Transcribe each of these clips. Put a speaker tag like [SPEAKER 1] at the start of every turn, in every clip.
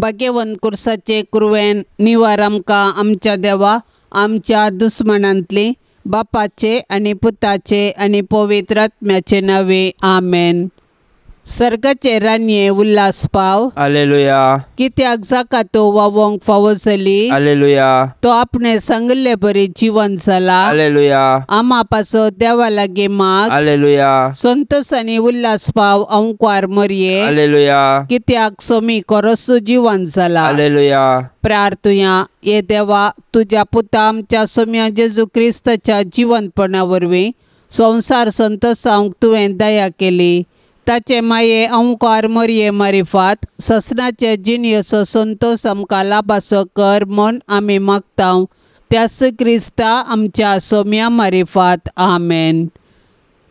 [SPEAKER 1] भाग्यवन कुर्साचे कुरवेन निवार आमकां आमच्या देवा आमच्या दुस्मनांतली बापाचे आनी पुताचे आनी पवित्र आत्म्याचे नावे आमेन। सर्गाचे रान्ये उल्हास पाव
[SPEAKER 2] हालेलुया
[SPEAKER 1] कित्याक जाका तो वावोंक फावो जाली
[SPEAKER 2] हालेलुया
[SPEAKER 1] तो आपणे सांगले बरे जीवन जाला
[SPEAKER 2] हालेलुया
[SPEAKER 1] आमा पासो देवा लागी माग
[SPEAKER 2] हालेलुया
[SPEAKER 1] संतोष आनी उल्हास पाव अंकवार मरये
[SPEAKER 2] हालेलुया
[SPEAKER 1] कित्याक सोमी कोरोसो जीवन जाला
[SPEAKER 2] हालेलुया
[SPEAKER 1] प्रार्थुया ये देवा तुझ्या पुता आमच्या सोम्या जेजू क्रिस्ताच्या जीवनपणा वरवीं संसार संतोषांक तुवें दया केली ताचे माये अंकार मरये मारिफात ससनाचे जिनियसो संतोष आमकां लाभासो कर म्हूण आमी मागतां त्यास क्रिस्ता आमच्या सोम्या मारिफात आमेन।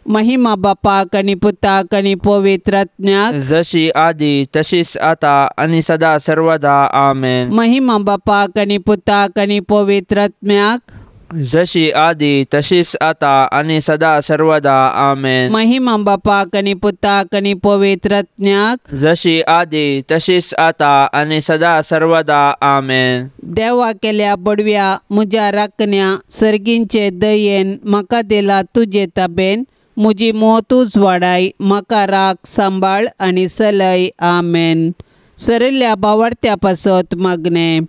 [SPEAKER 1] महिमा बापाक आनी पुताक आनी पवित्र आत्म्याक
[SPEAKER 2] जशी आदी तशीच आता आणि सदा सर्वदा आमेन।
[SPEAKER 1] महिमा बापाक आनी पुताक आनी पवित्र आत्म्याक
[SPEAKER 2] जशी आदी तशीच आता आणि सदा सर्वदा आमेन।
[SPEAKER 1] महिमा बापाक आनी पुताक आनी पवित्र आत्म्याक
[SPEAKER 2] जशी आदी तशीच आता आणि सदा सर्वदा आमेन।
[SPEAKER 1] देवा केल्या बडव्या म्हज्या राखण्या सर्गींचे दयेन म्हाका दिला तुजे ताबेन म्हजी मोतूच वाडाय म्हाका राख सांबाळ आनी सलय आमेन। सरिल्ल्या भावार्थ्या पासत मागणे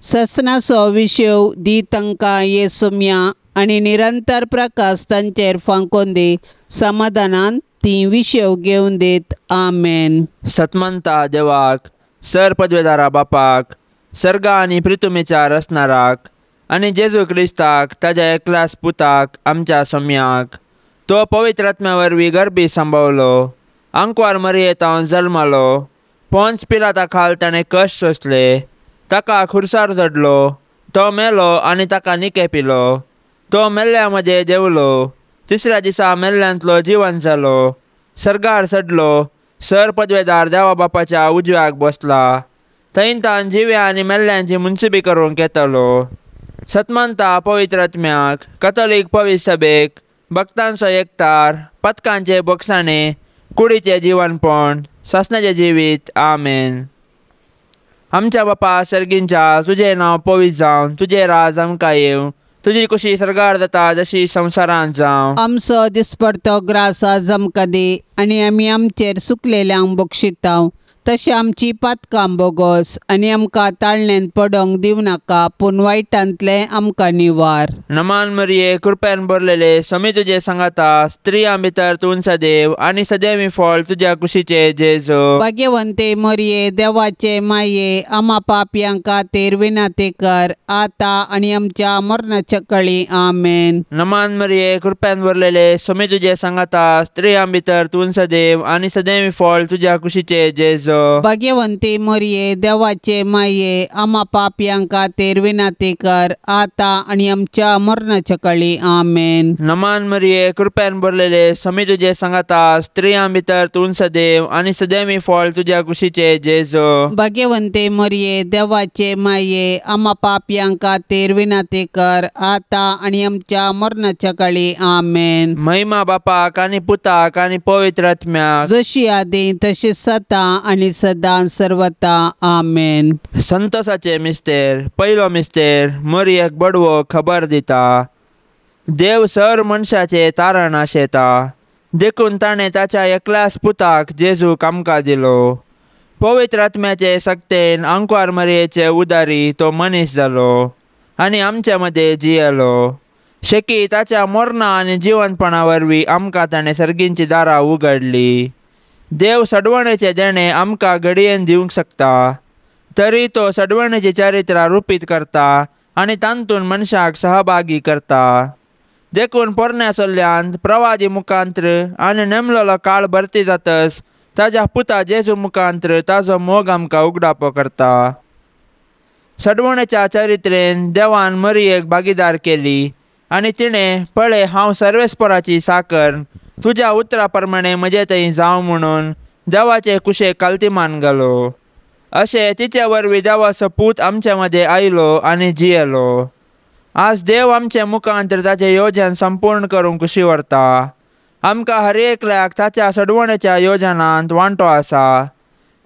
[SPEAKER 1] ससनाचो विशव दी तांकां ये सोम्या आनी निरंतर प्रकाश तांचेर फांकोन दी समाधानान ती विशव घेवन दीत आमेन।
[SPEAKER 2] सतमंता देवाक सर पदवेदारा बापाक सर्गा आनी पृथ्वीच्या रचणाराक आनी जेजू क्रिस्ताक ताज्या एकल्याच पुताक आमच्या सोम्याक तो पवित्र आत्म्या वरवीं गर्भी सांबाळलो अंकवार मरयेतावन जल्मलो पोंच पिलाता खाल ताणें कश्ट सोंसले ताका खुर्सार चडलो तो मेलो आनी ताका निके पिलो तो मेल्ल्या मध्ये देवलो तिसऱ्या दिसा मेल्ल्यांतलो जिवन जालो सर्गार चडलो सर पदवेदार देवा बापाच्या उजव्याक बसला थंय तान जिव्या आनी मेल्ल्यांची मुनसिबी करूंक येतलो। सतमंता पवित्र आत्म्याक कथोलीक पवित्र सभेक भक्तांचो एकठार पथकांचे बक्षाणे कुडीचे जीवनपण ससनाचे जिवीत आमेन। आमच्या बापा सर्गींच्या तुझे नांव पवित्र जावन तुझे राज आमकां येवं तुजी कुशी सर्गार जाता जशी संवसारांत जावं।
[SPEAKER 1] आमचो दिसपडतो ग्रास आज आमकां दी आनी आमी आमचेर सुकलेल्यांक बक्षितांव तशें आमची पातकां बोगोस आनी आमकां ताळणेंत पडोंक दिवं नाका पूण वायटांतले आमकां निवार।
[SPEAKER 2] नमान मरिये कृपेन भरलेले समी तुजे सांगाता स्त्रियां भितर तूं सदैव आनी सदैवी फळ तुज्या कुशीचे जेजू।
[SPEAKER 1] भाग्यवंते मरिये देवाचे माये आमा पापयांक खातीर विनाती कर आता आनी आमच्या मरणाच्या कळी आमेन।
[SPEAKER 2] नमान मरिये कृपेन भरलेले समी तुजे सांगाता स्त्रियां भितर तूं सदैव आनी सदैवी फळ तुज्या कुशीचे जेजू।
[SPEAKER 1] भाग्यवंती मरिये देवाचे माये आमा पापयांक खातीर विनाती कर आता आनी आमच्या मरणाच्या कळी आमेन।
[SPEAKER 2] नमान मरिये कृपेन भरलेले समी तुजे सांगाता स्त्रियां भितर तूं सदैव आनी सदैवी फळ तुज्या कुशीचे जेजू।
[SPEAKER 1] भाग्यवंते मरिये देवाचे माये आमा पापयांक खातीर विनाती कर आता आनी आमच्या मरणाच्या कळी आमेन।
[SPEAKER 2] महिमा बापाक आनी पुताक आनी पवित्र आत्म्याक
[SPEAKER 1] जशी आदी तशीच सता आनी सदां सर्वता आमेन।
[SPEAKER 2] संतोषाचे मिस्तेर पयलो मिस्तेर मरियेक बडवो खबर दिता देव सर मनशाचे तारण आशेता देखून ताणें ताच्या एकल्याच पुताक जेजूक आमकां दिलो पवित्र आत्म्याचे सक्तेन अंकवार मरयेचे उदारी तो मनीस जालो आनी आमच्या मदें जियेलो शेकी ताच्या मरणा आनी जिवनपणा वरवीं आमकां ताणें सर्गींची दारां उगडली। देव सडवणेचे देणे आमकां घडयेन दिवंक शकता तरी तो सडवणेची चरित्रां रुपीत करता आनी तांतून मनशाक सहभागी करता देखून पोरण्या सोल्ल्यांत प्रवादी मुखांत्र आनी नेमलेलो काळ भरती जातस ताज्या पुता जेजू मुखांत्र ताजो मोग आमकां उगडापो करता। सडवणेच्या चरित्रेन देवान मरियेक भागीदार केली आनी तिणें पळय हांव सर्वेस्पराची साकर तुज्या उतरा प्रमाणे म्हजे थंय जावं म्हणून देवाचे कुशेक काल्तिमान घालो अशें तिचे वरवीं देवाचो पूत आमचे मदें आयलो आनी जियेलो। आज देव आमचे मुखांतर ताचें योजन संपूर्ण करूंक कुशी व्हरता आमकां हर एकल्याक ताच्या सडवणेच्या योजनांत वांटो आसा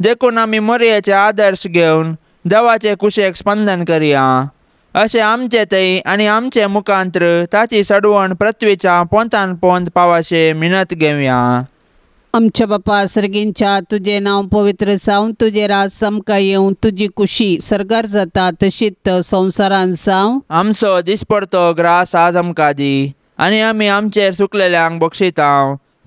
[SPEAKER 2] देखून आमी मरयेचे आदर्श घेवन देवाचे कुशेक स्पंदन करया। अशें आमचे थंय आनी आमचे मुखांत्र ताची सडवण पृथ्वीच्या पोंतान पोंत पावाशे मिनत घेवया।
[SPEAKER 1] आमच्या बापा सर्गींच्या तुझे नांव पवित्र जावन तुझे राज समका येवं तुझी कुशी सरकार जाता तशीच संवसारान जावं।
[SPEAKER 2] आमचो दिसपडतो ग्रास आज आमकां दी आनी आमी आमचेर सुकलेल्यांक बक्षिता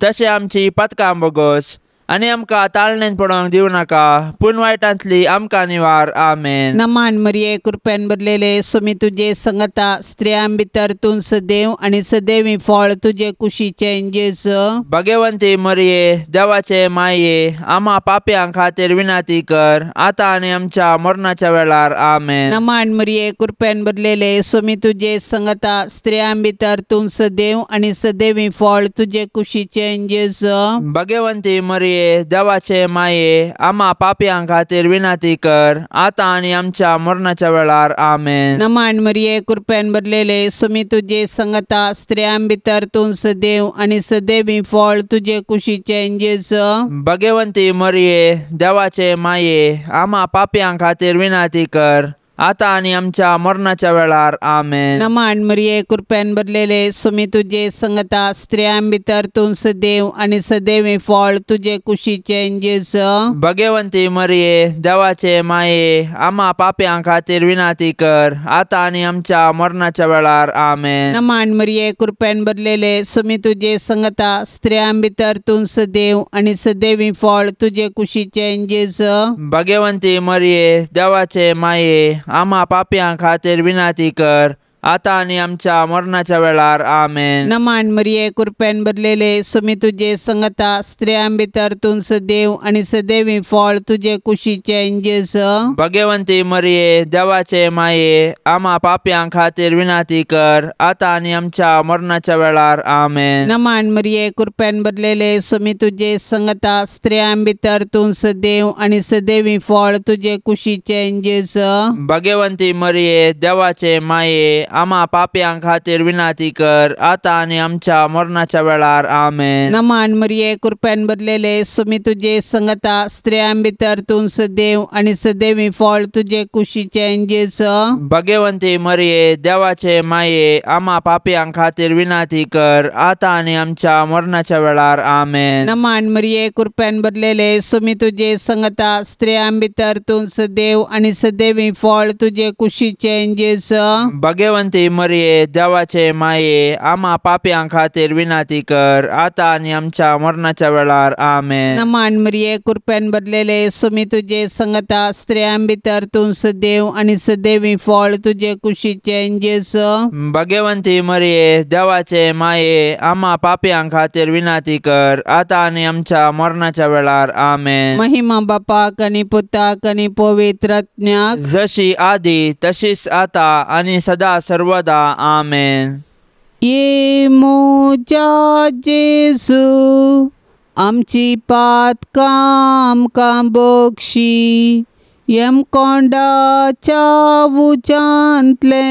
[SPEAKER 2] तशें आमची पथकां बोगोस आनी आमकां ताळणेन पडोवंक दिवं नाका पूण वायटांतली आमकां निवार। आमेन।
[SPEAKER 1] नमान मरिये कृपेन भरलेले सुमी तुझे संगता स्त्रियां भितर तूं सदैव आनी सदैवी फळ तुझे कुशीचे जेजू।
[SPEAKER 2] भगवंती मरिये देवाचे माये आम्हा पाप्यां खातीर विनाती कर आतां आनी आमच्या मरणाच्या वेळार। आमेन।
[SPEAKER 1] नमान मरिये कृपेन भरलेले सुमी तुझे संगता स्त्रियां भितर तूं सदैव आनी सदैवी फळ तुझे कुशीचे जेजू।
[SPEAKER 2] भगवंती मरिये देवाचे माये आम्हा पाप्यां खातीर विनाती कर आतां आनी आमच्या मरणाच्या वेळार। आमेन।
[SPEAKER 1] नमान मरिये कृपेन भरलेले सुमी तुझे संगता स्त्रियां भितर तूं सदैव आनी सदैवी फळ तुझे कुशीचे जेजू।
[SPEAKER 2] भगवंती मरिये देवाचे माये आम्हा पाप्यां खातीर विनाती कर आतां आनी आमच्या मरणाच्या वेळार। आमेन।
[SPEAKER 1] नमान मरिये कृपेन भरलेले सुमी तुझे संगता स्त्रियां भितर तूं सदैव आनी सदैवी फळ तुझे कुशीचे जेजू।
[SPEAKER 2] भगवंती मरिये देवाचे माये आम्हा पाप्यां खातीर विनाती कर आतां आनी आमच्या मरणाच्या वेळार। आमेन।
[SPEAKER 1] नमान मरिये कृपेन भरलेले सुमी तुझे संगता स्त्रियां भितर तूं सदैव आनी सदैवी फळ तुझे कुशीचे जेजू।
[SPEAKER 2] भगवंती मरिये देवाचे माये आम्हा पाप्यां खातीर विनाती कर आतां आनी आमच्या मरणाच्या वेळार। आमेन।
[SPEAKER 1] नमान मरिये कृपेन भरलेले सुमी तुझे संगता स्त्रियां भितर तूं सदैव आनी सदैवी फळ तुझे कुशीचे जेजू।
[SPEAKER 2] भगवंती मरिये देवाचे माये आम्हा पाप्यां खातीर विनाती कर आतां आनी आमच्या मरणाच्या वेळार। आमेन।
[SPEAKER 1] नमान मरिये कृपेन भरलेले सुमी तुझे संगता स्त्रियां भितर तूं सदैव आनी सदैवी फळ तुझे कुशीचे जेजू।
[SPEAKER 2] भगवंती मरिये देवाचे माये आम्हा पाप्यां खातीर विनाती कर आतां आनी आमच्या मरणाच्या वेळार। आमेन।
[SPEAKER 1] नमान मरिये कृपेन भरलेले सुमी तुझे संगता स्त्रियां भितर तूं सदैव आनी सदैवी फळ तुझे कुशीचे जेजू।
[SPEAKER 2] भगवंती मरिये देवाचे माये आम्हा पाप्यां खातीर विनाती कर आतां आनी आमच्या मरणाच्या वेळार। आमेन।
[SPEAKER 1] नमान मरिये कृपेन भरलेले सुमी तुझे संगता स्त्रियां भितर तूं सदैव आनी सदैवी फळ तुझे कुशीचे जेजू।
[SPEAKER 2] भगवंती मरिये देवाचे माये आम्हा पाप्यां खातीर विनाती कर आतां आनी आमच्या मरणाच्या वेळार। आमेन।
[SPEAKER 1] नमान मरिये कृपेन भरलेले सुमी तुझे संगता स्त्रियां भितर तूं सदैव आनी सदैवी फळ तुझे कुशीचे जेजू।
[SPEAKER 2] भगवंती मरिये देवाचे माये आम्हा पाप्यां खातीर विनाती कर आतां आनी आमच्या मरणाच्या वेळार। आमेन।
[SPEAKER 1] महिमा बापाक आनी पुताक आनी पवित्र आत्म्याक
[SPEAKER 2] जशी आदी तशीच आता आनी सदा सर्वदा। आमेन।
[SPEAKER 1] ये मोजा जेजू आमची पातकां आमकां बक्षी येम कोंडाच्या उजांतले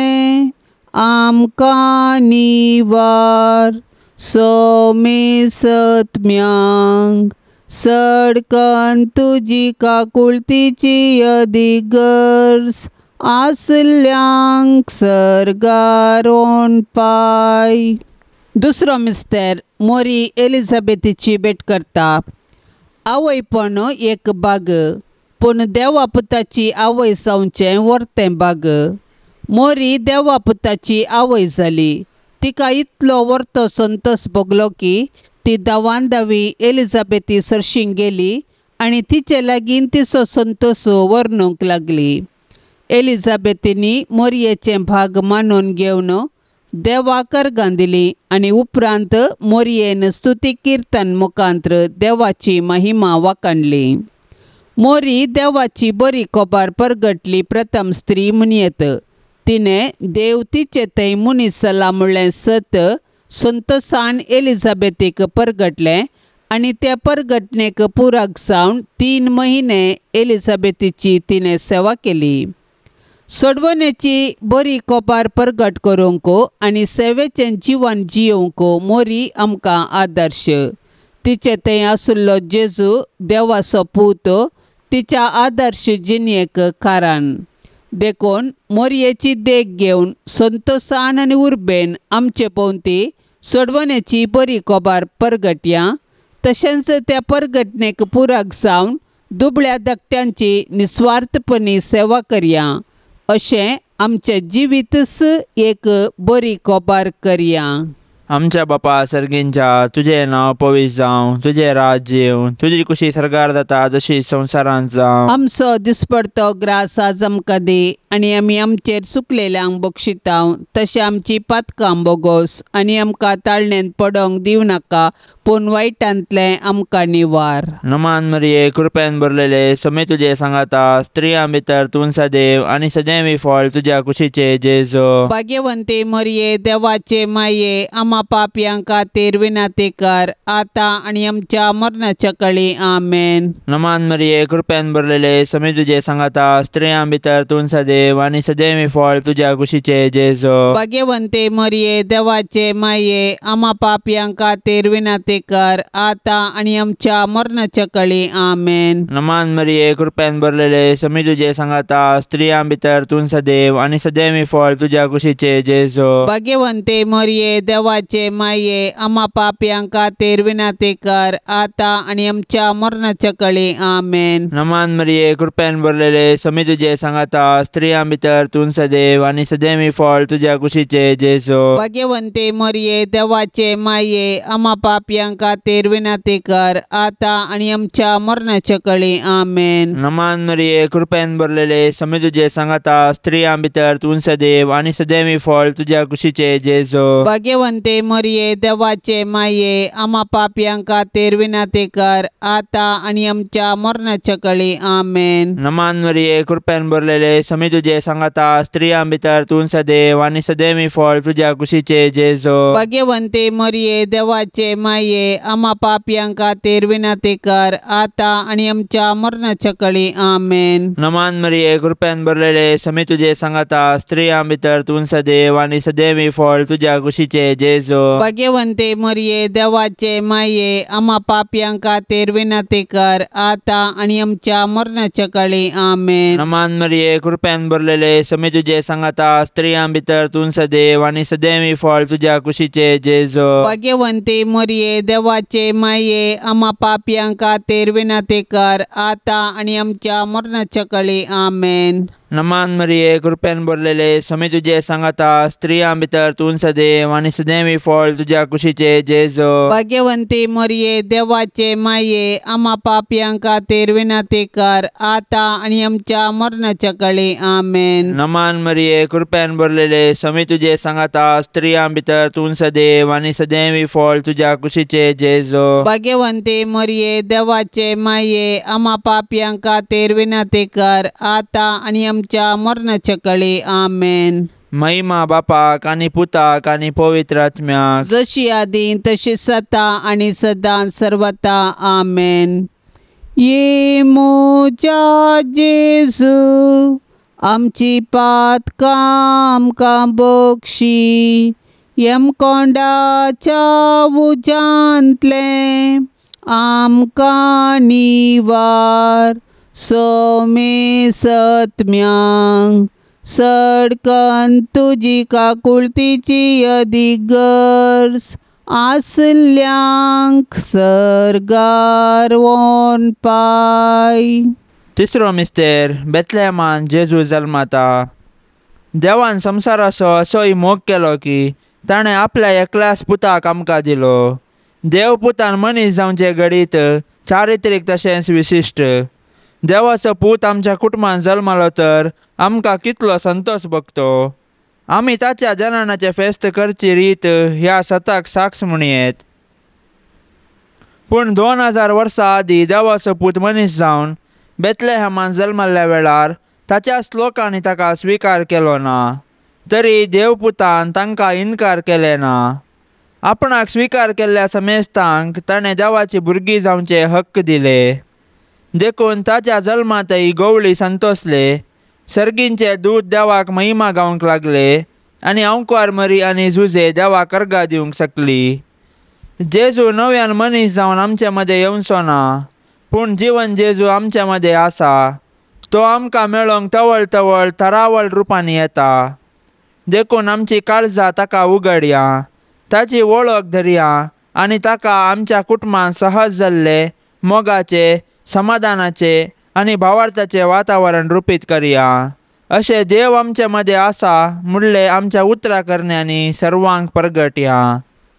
[SPEAKER 1] आमकां निवार सोमे सत्म्यांक सडकन तुजी काकुळतीची अधिगर्स आसल्यांक सरगारोन पाय। दुसरो मिस्तेर मोरी एलिझाबेथीची भेट करता। आवयपण एक बाग पूण देवा पुताची आवय जावचें वर्तें बाग। मोरी देवा पुताची आवय जाली तिका इतलो वर्तो संतोस भोगलो की ती दावान दावी एलिझाबेथी सरशीं गेली आनी तिचे लागीं तिचो संतोस वर्णूंक लागली। एलिझाबेथीनी मोरयेचें भाग मानून घेवन देवाक अर्घां दिली आनी उपरांत मोरयेन स्तुती किर्तन मुखांत्र देवाची महिमा वाखाणली। मोरी देवाची बरी खबर परगटली प्रथम स्त्री म्हणयत। तिणें देव तिचे थंय मनीस जाला म्हणलें सत संतोषान एलिझाबेथीक परगटलें आनी त्या परगटणेक पुराक जावन 3 म्हयने एलिझाबेथीची तिणें सेवा केली। सोडवणेची बरी खबर परगट करूंक आनी सेवेचें जिवन जियोवंक मोरी आमकां आदर्श। तिचे थंय आसुल्लो जेजू देवाचो पूत तिच्या आदर्श जिणेक कारण. देखून मोरयेची देख घेवन संतोषान आनी उर्बेन आमचे भोंवती सोडवण्याची बरी खबर परगटया. तशेंच त्या परगटणेक पुराक जावन दुबळ्या धाकट्यांची निस्वार्थपणी सेवा करया. अशें आमचे जिवीतच एक बरी खबर करया.
[SPEAKER 2] आमच्या बापा सर्गींच्या, तुझें नांव पवित्र जावं, तुझें राज्य येवं, तुजी कुशी सरकार जाता जशी संवसारांत जावं.
[SPEAKER 1] आमचो दिसपडतो ग्रास आज आमकां दे, आनी आमी आमचेर चुकलेल्यांक बक्षितांव. तशें आमची पातकां बोगोस, आनी आमकां ताळणेंत पडोंक दिवं नाका, पूण वायटांतलें आमकां निवार.
[SPEAKER 2] नमान मरिये, कृपेन भरलेले, समे तुजे सांगाता, स्त्रियां भितर तूं सदैव, आनी सदैवी फळ तुज्या कुशीचे जेजो.
[SPEAKER 1] भाग्यवंते मरिये, देवाचे माये, आम्हा पापयांक खातीर विनाती कर, आतां आनी आमच्या मरणाच्या कळी. आमेन.
[SPEAKER 2] नमान मरिये, कृपेन भरलेले, समे तुजे सांगाता, स्त्रियां भितर तूं सदैव, आनी सदैवी फळ तुज्या कुशीचे जेजो.
[SPEAKER 1] भाग्यवंते मरिये, देवाचे माये, आम्हा पापयांक खातीर विनाती कर, आतां आनी आमच्या मरणाच्या कळी. आमेन.
[SPEAKER 2] नमान मरिये, कृपेन भरलेले, समे तुजे सांगाता, स्त्रियां भितर तूं सदैव, आनी सदैवी फळ तुज्या कुशीचे जेजो.
[SPEAKER 1] भाग्यवंते मरिये, देवाचे माये, आम्हा पापयांक खातीर विनाती कर, आतां आनी आमच्या मरणाच्या कळी. आमेन.
[SPEAKER 2] नमान मरिये, कृपेन भरलेले, समे तुजे सांगाता, स्त्रियां भितर तूं सदैव, आनी सदैवी फळ तुज्या कुशीचे जेजो.
[SPEAKER 1] भाग्यवंते मरिये, देवाचे माये, आम्हा पापयांक खातीर विनाती कर, आतां आनी आमच्या मरणाच्या कळी. आमेन.
[SPEAKER 2] नमान मरिये, कृपेन भरलेले, समे तुजे सांगाता, स्त्रियां भितर तूं सदैव, आनी सदैवी फळ तुज्या कुशीचे जेजो.
[SPEAKER 1] भाग्यवंते मरिये, देवाचे माये, आम्हा पापयांक खातीर विनाती कर, आतां आनी आमच्या मरणाच्या कळी. आमेन.
[SPEAKER 2] नमान मरिये, कृपेन भरलेले, समे तुजे सांगाता, स्त्रियां भितर तूं सदैव, आनी सदैवी फळ तुज्या कुशीचे जेजो.
[SPEAKER 1] भाग्यवंते मरिये, देवाचे माये, आम्हा पापयांक खातीर विनाती कर, आतां आनी आमच्या मरणाच्या कळी. आमेन.
[SPEAKER 2] नमान मरिये, कृपेन भरलेले, समे तुजे सांगाता, स्त्रियां भितर तूं सदैव, आनी सदैवी फळ तुज्या कुशीचे जेजो.
[SPEAKER 1] भाग्यवंते मरिये, देवाचे माये, आम्हा पापयांक खातीर विनाती कर, आतां आनी आमच्या मरणाच्या कळी. आमेन.
[SPEAKER 2] नमान मरिये, कृपेन भरलेले, समे तुजे सांगाता, स्त्रियां भितर तूं सदैव, आनी सदैवी फळ तुज्या कुशीचे जेजो.
[SPEAKER 1] भाग्यवंते मरिये, देवाचे माये, आम्हा पापयांक खातीर विनाती कर, आतां आनी आमच्या मरणाच्या कळी. आमेन.
[SPEAKER 2] नमान मरिये, कृपेन भरलेले, समे तुजे सांगाता, स्त्रियां भितर तूं सदैव, आनी सदैवी फळ तुज्या कुशीचे जेजो.
[SPEAKER 1] भाग्यवंते मरिये, देवाचे माये, आम्हा पापयांक खातीर विनाती कर, आतां आनी आमच्या मरणाच्या कळी. आमेन.
[SPEAKER 2] नमान मरिये, कृपेन भरलेले, समे तुजे सांगाता, स्त्रियां भितर तूं सदैव, आनी सदैवी फळ तुज्या कुशीचे जेजो.
[SPEAKER 1] भाग्यवंते मरिये, देवाचे माये, आम्हा पापयांक खातीर विनाती कर, आतां आनी आमच्या मरणाच्या कळी. आमेन.
[SPEAKER 2] महिमा बापाक आनी पुताक आनी पवित्र आत्म्याक,
[SPEAKER 1] जशी आदीं तशी सता आनी सदां सर्वता. आमेन. ये मोजा जेजू, आमची पातकां आमकां बक्षी, यमकोंडाच्या उजांतले आमकां निवार. सोमे सत्म्यांक सडकन तुजी काकुळतीची अधिगर्स, आसल्यांक सरगार वोन पाय.
[SPEAKER 2] तिसरो मिस्तेर, बेतलेहमान जेजू जल्माता. देवान संवसाराचो असोय मोग केलो की ताणें आपल्या एकल्याच पुताक आमकां दिलो. देव पुतान मनीस जावचे घडीत चारित्रीक तशेंच विशिश्ट. देवाचो पूत आमच्या कुटुंबान जल्मालो तर आमकां कितलो संतोश भोगतो. आमी ताच्या जननाचे फेस्त करची रीत ह्या सताक साक्ष म्हणयेत. पूण 2000 वर्सां आदीं देवाचो पूत मनीस जावन बेतलेहमान जल्मल्ल्या वेळार ताच्याच लोकांनी ताका स्विकार केलो ना. तरी देवपुतान तांकां इन्कार केले ना. आपणाक स्विकार केल्ल्या समेस्तांक ताणें देवाची भुरगीं जावचे हक्क दिले. देखून ताच्या जल्मातय गवळी संतोसले. सर्गींचे दूत देवाक महिमा गावंक लागले आनी अंकुर मरी आनी झुजे देवाक अर्घा दिवंक शकली. जेजू नव्यान मनीस जावन आमचे मदें येवचो ना, पूण जीवन जेजू आमच्या मदें आसा। तो आमकां मेळोंक तवळ तवळ तरावळ रुपांनी येता। देखून आमची काळजां ताका उगडया, ताची वळख धरया आनी ताका आमच्या कुटुंबांत सहज जाल्ले मोगाचे, समाधानाचे आनी भावार्थाचे वातावरण रुपीत करया। अशें देव आमचे मदें आसा म्हणलें आमच्या उतरां करण्यांनी सर्वांक प्रगटया।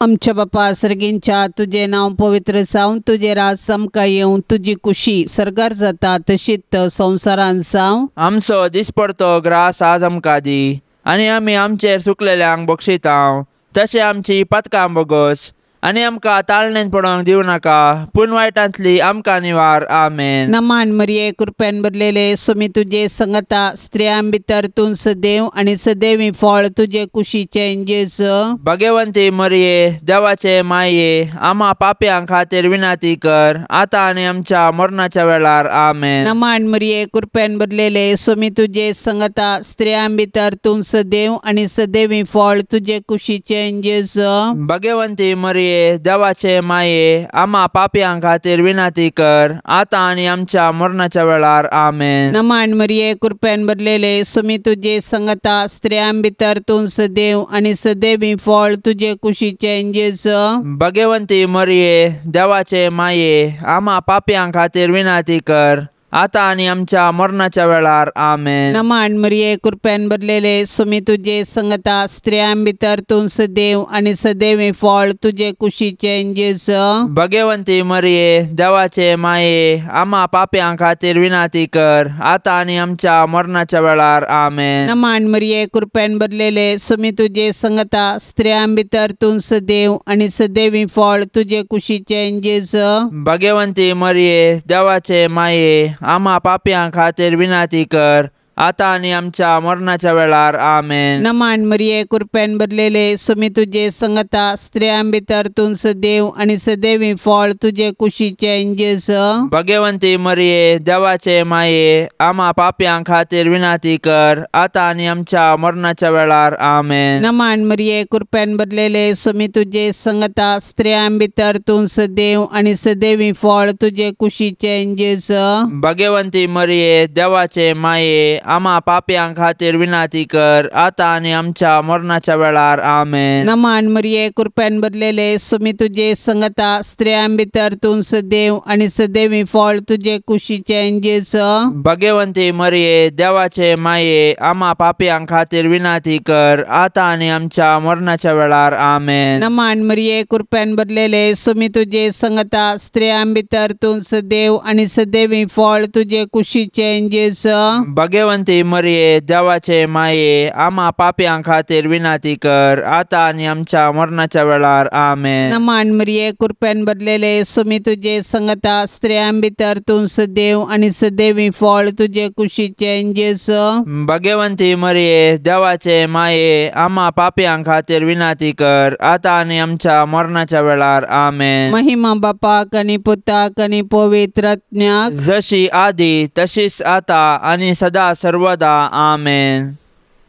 [SPEAKER 1] आमच्या बापा सर्गींच्या, तुझे नांव पवित्र जावं, तुझे राज आमकां येवं, तुजी खुशी सरकार जाता तशीच संवसारांत जावं।
[SPEAKER 2] आमचो दिसपडतो ग्रास आज आमकां दी, आनी आमी आमचेर चुकलेल्यांक बक्षितांव, तशें आमची पातकां बोगोस आनी आमकां ताळणेंत पडोवंक दिवं नाका, पूण वायटांतली आमकां निवार। आमेन।
[SPEAKER 1] नमान मरिये, कृपेन भरलेले सुमी तुजे संगता, स्त्रियां भितर तूं सदैव आनी सदैवी फळ तुजे कुशीचे जेजू।
[SPEAKER 2] भगवंती मरिये, देवाचे माये, आम्हा पाप्यां खातीर विनाती कर, आतां आनी आमच्या मरणाच्या वेळार। आमेन।
[SPEAKER 1] नमान मरिये, कृपेन भरलेले सुमी तुजे संगता, स्त्रियां भितर तूं सदैव आनी सदैवी फळ तुजे कुशीचे जेजू।
[SPEAKER 2] भगवंती मरिये, देवाचे माये, आम्हा पाप्यां खातीर विनाती कर, आतां आनी आमच्या मरणाच्या वेळार। आमेन।
[SPEAKER 1] नमान मरिये, कृपेन भरलेले सुमी तुजे संगता, स्त्रियां भितर तूं सदैव आनी सदैवी फळ तुजे कुशीचे जेजू।
[SPEAKER 2] भगवंती मरिये, देवाचे माये, आम्हा पाप्यां खातीर विनाती कर, आतां आनी आमच्या मरणाच्या वेळार। आमेन।
[SPEAKER 1] नमान मरिये, कृपेन भरलेले सुमी तुजे संगता, स्त्रियां भितर तूं सदैव आनी सदैवी फळ तुजे कुशीचे जेजू।
[SPEAKER 2] भगवंती मरिये, देवाचे माये, आम्हा पाप्यां खातीर विनाती कर, आतां आनी आमच्या मरणाच्या वेळार। आमेन।
[SPEAKER 1] नमान मरिये, कृपेन भरलेले सुमी तुजे संगता, स्त्रियां भितर तूं सदैव आनी सदैवी फळ तुजे कुशीचे जेजू।
[SPEAKER 2] भगवंती मरिये, देवाचे माये, आम्हा पाप्यां खातीर विनाती कर, आतां आनी आमच्या मरणाच्या वेळार। आमेन।
[SPEAKER 1] नमान मरिये, कृपेन भरलेले सुमी तुजे संगता, स्त्रियां भितर तूं सदैव आनी सदैवी फळ तुजे कुशीचे जेजू।
[SPEAKER 2] भगवंती मरिये, देवाचे माये, आम्हा पाप्यां खातीर विनाती कर, आतां आनी आमच्या मरणाच्या वेळार। आमेन।
[SPEAKER 1] नमान मरिये, कृपेन भरलेले सुमी तुजे संगता, स्त्रियां भितर तूं सदैव आनी सदैवी फळ तुजे कुशीचे जेजू।
[SPEAKER 2] भगवंती मरिये, देवाचे माये, आम्हा पाप्यां खातीर विनाती कर, आतां आनी आमच्या मरणाच्या वेळार। आमेन।
[SPEAKER 1] नमान मरिये, कृपेन भरलेले सुमी तुजे संगता, स्त्रियां भितर तूं सदैव आनी सदैवी फळ तुजे कुशीचे जेजू।
[SPEAKER 2] भगवंती मरिये, देवाचे माये, आम्हा पाप्यां खातीर विनाती कर, आतां आनी आमच्या मरणाच्या वेळार। आमेन।
[SPEAKER 1] नमान मरिये, कृपेन भरलेले सुमी तुजे संगता, स्त्रियां भितर तूं सदैव आनी सदैवी फळ तुजे कुशीचे जेजू।
[SPEAKER 2] भगवंती मरिये, देवाचे माये, आम्हा पाप्यां खातीर विनाती कर, आतां आनी आमच्या मरणाच्या वेळार। आमेन।
[SPEAKER 1] नमान मरिये, कृपेन भरलेले सुमी तुजे संगता, स्त्रियां भितर तूं सदैव आनी सदैवी फळ तुजे कुशीचे जेजू।
[SPEAKER 2] भगवंती मरिये, देवाचे माये, आम्हा पाप्यां खातीर विनाती कर, आतां आनी आमच्या मरणाच्या वेळार। आमेन।
[SPEAKER 1] महिमा बापाक आनी पुताक आनी पवित्र आत्म्याक,
[SPEAKER 2] जशी आदी तशीच आतां आनी सदा सर्वदा। आमेन।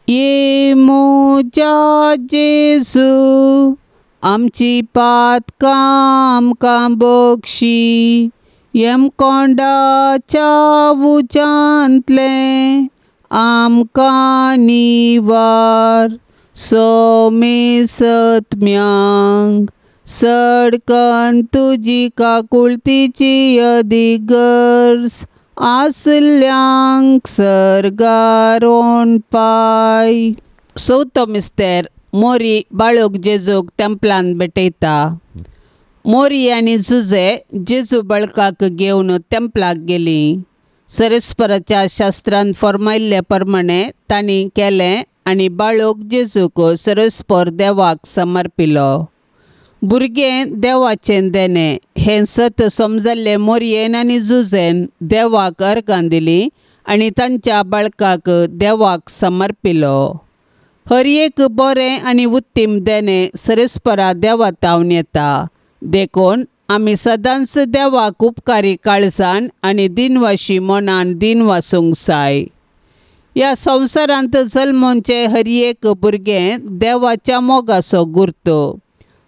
[SPEAKER 1] ये मोजा जेजू, आमची पातकां आमकां बक्षी, येम कोंडाच्या उजांतले आमकां निवार, सोमे सत्म्यांक सडकन तुजी काकुळतीची अधिगर्ज, आसल्यांक सरगारोन पाय। चवथो मिस्तेर, मोरी बाळूक जेजूक तेंपलांत भेटयता। मोरी आनी जुजे जेजू बाळकाक घेवन तेंपलाक गेलीं। सरस्पराच्या शास्त्रांत फर्मायिल्ले प्रमाणे तांणी केलें आनी बाळूक जेजूक सरस्पर देवाक समर्पिलो। भुरगें देवाचें देणें हें सत समजल्ले मोरयेन आनी जुजेन देवाक अर्गां दिलीं आनी तांच्या बाळकाक देवाक समर्पिलो। हर एक बरें आनी उत्तीम देणें सरस्परा देवा तावन येता, देखून आमी सदांच देवाक उपकारी काळजान आनी दिनवाशी मनान दिन वासूंक जाय। ह्या संवसारांत जल्मोवचे हर एक भुरगें देवाच्या मोगाचो गुर्तो।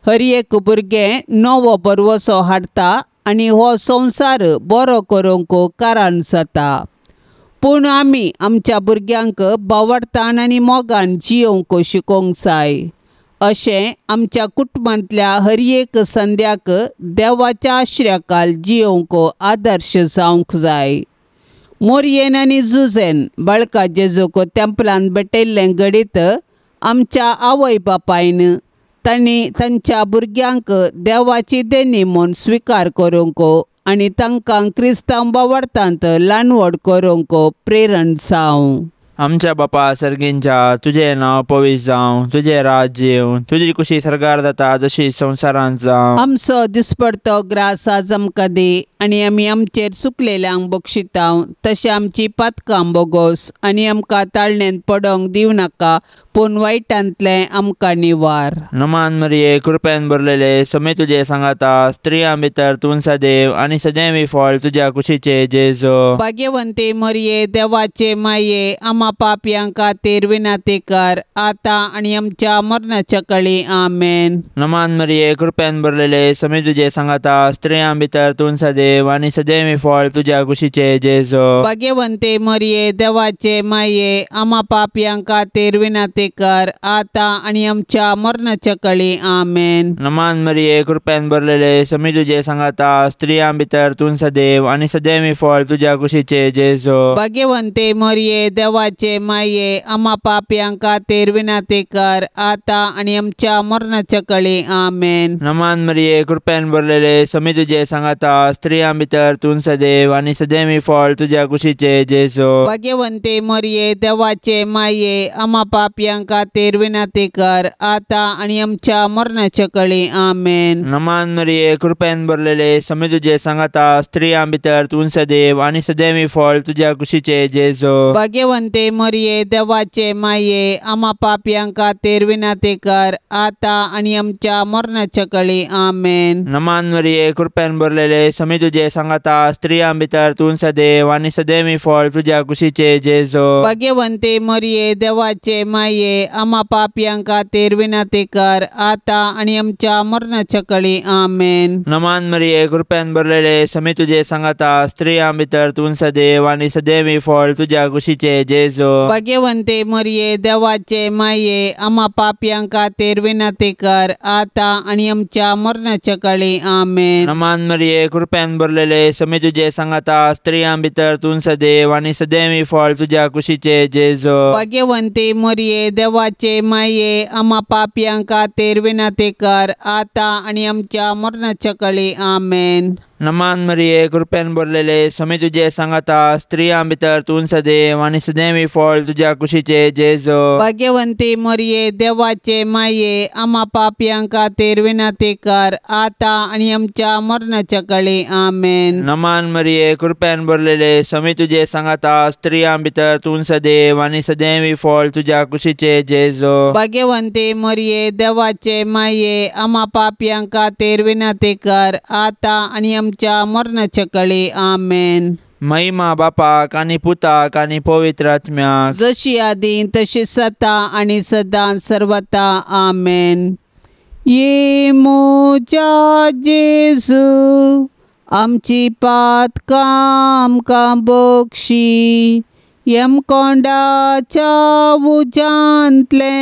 [SPEAKER 1] हर एक भुरगें नवो बरवसो हाडटा आनी हो संवसार बरो करूंक कारण जाता. पूण आमी आमच्या भुरग्यांक बावडतान आनी मोगान जियोंक शिकोवंक जाय. अशें आमच्या कुटुंबांतल्या हर एक संद्याक देवाच्या आश्र्याखाल जियोंक आदर्श जावंक जाय. मोरयेन आनी जुजेन बाळका जेजूक तेंपलान भेटयल्लें घडीत आमच्या आवय बापायन तांणी तांच्या भुरग्यांक देवाची देणी म्हूण स्विकार करूंक आनी तांकां क्रिस्तांव बावडतांत ल्हानवड करूंक प्रेरण जावं.
[SPEAKER 2] आमच्या बापा सर्गींच्या, तुजें नांव पवित्र जावं, तुजें राज्य येवं, तुजी कुशी सरकार जाता जशी संवसारांत जावं.
[SPEAKER 1] आमचो दिसपडतो ग्रास आज आमकां दी आनी आमी आमचेर चुकलेल्यांक बक्षितांव तशें आमची पातकां बोगोस आनी आमकां ताळणेंत पडोंक दिवं नाका पूण वायटांतलें आमकां निवार.
[SPEAKER 2] नमान मरिये कृपेन भरलेले समे तुजे सांगाता स्त्रियां भितर तूं सदैव आनी सदैवी फळ तुज्या कुशीचे जेजो.
[SPEAKER 1] भाग्यवंते मरिये देवाचे माये आमा पापयां खातीर विनाती कर आतां आनी आमच्या मरणाच्या कळी आमेन.
[SPEAKER 2] नमान मरिये कृपेन भरलेले समे तुजे सांगाता स्त्रियां भितर तूं सदैव आनी सदैवी फळ तुज्या कुशीचे जेजो.
[SPEAKER 1] भाग्यवंते मरिये देवाचे माये आमा पापयां खातीर विनाती कर आतां आनी आमच्या मरणाच्या कळी आमेन.
[SPEAKER 2] नमान मरिये कृपेन भरलेले समे तुजे सांगाता स्त्रियां भितर तूं सदैव आनी सदैवी फळ तुज्या कुशीचे जेजो.
[SPEAKER 1] भाग्यवंते मरिये देवाचे माये आमा पापयां खातीर विनाती कर आतां आनी आमच्या मरणाच्या कळी आमेन.
[SPEAKER 2] नमान मरिये कृपेन भरलेले समे तुजे सांगाता स्त्रियां भितर तूं सदैव आनी सदैवी फळ तुज्या कुशीचे जेजो.
[SPEAKER 1] भाग्यवंते मरिये देवाचे माये आमा पापयां खातीर विनाती कर आतां आनी आमच्या मरणाच्या कळी आमेन.
[SPEAKER 2] नमान मरिये कृपेन भरलेले समे तुजे सांगाता स्त्रियां भितर तूं सदैव आनी सदैवी फळ तुज्या कुशीचे जेजो.
[SPEAKER 1] भाग्यवंते मरिये देवाचे माये आमा पापयां खातीर विनाती कर आतां आनी आमच्या मरणाच्या कळी आमेन.
[SPEAKER 2] नमान मरिये कृपेन भरलेले समे तुजे सांगाता स्त्रियां भितर तूं सदैव आनी सदैवी फळ तुज्या कुशीचे जेजो.
[SPEAKER 1] भाग्यवंते मरिये देवाचे माये आमा पापयां खातीर विनाती कर आतां आनी आमच्या मरणाच्या कळी आमेन.
[SPEAKER 2] नमान मरिये कृपेन भरलेले समे तुजे सांगाता स्त्रियां भितर तूं सदैव आनी सदैवी फळ तुज्या कुशीचे जेजो.
[SPEAKER 1] भाग्यवंते मरिये देवाचे माये आमा पापयां खातीर विनाती कर आतां आनी आमच्या मरणाच्या कळी आमेन.
[SPEAKER 2] नमान मरिये कृपेन भरलेले समे तुजे सांगाता स्त्रियां भितर तूं सदैव आनी सदैवी फळ तुज्या कुशीचे जेजो.
[SPEAKER 1] भाग्यवंते मरिये देवाचे माये आमा पापयां खातीर विनाती कर आतां आनी आमच्या मरणाच्या कळी आमेन.
[SPEAKER 2] नमान मरिये कृपेन भरलेले समे तुजे सांगाता स्त्रियां भितर तूं सदैव आनी सदैवी फळ तुज्या कुशीचे जेजो.
[SPEAKER 1] भाग्यवंते मरिये देवाचे माये आमा पापयां खातीर विनाती कर आतां आनी आमच्या मरणाच्या कळी आमेन.
[SPEAKER 2] नमान मरिये कृपेन भरलेले समे तुजे सांगाता स्त्रियां भितर तूं सदैव आनी सदैवी फळ तुज्या कुशीचे जेजो.
[SPEAKER 1] भाग्यवंते मरिये देवाचे माये आमा पापयां खातीर विनाती कर आतां आनी आमच्या मरणाच्या कळी आमेन.
[SPEAKER 2] महिमा बापाक आनी पुताक आनी पवित्र आत्म्याक
[SPEAKER 1] जशी आदी तशी सता आनी सदां सर्वता आमेन. ये मोजा जेजू आमची पातकां आमकां बक्षी यमकोंडाच्या उजांतले